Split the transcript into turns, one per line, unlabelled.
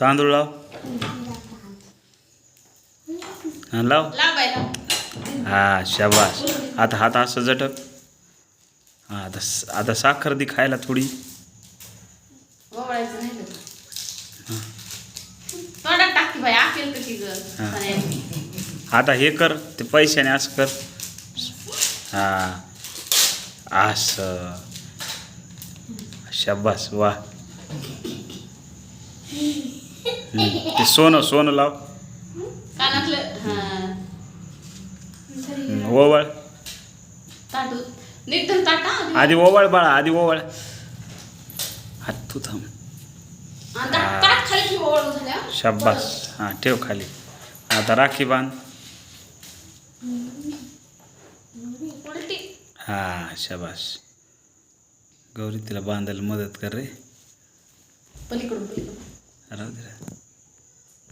तांदूळ लाव. हा लाव. हा शाबास. आता हात असं झटक. हा आता साखर दे खायला थोडी. आता हे कर ते पैशाने असं कर. हा असं शाबास वा. ते सोनं लाव. ओवळ आधी ओवळ बाळा आधी ओवळ. हात तू थांब. शाबास. हा ठेव खाली. आता राखी बांध. हा शाबास. गौरी तिला बांधायला मदत कर रे. राहू दे.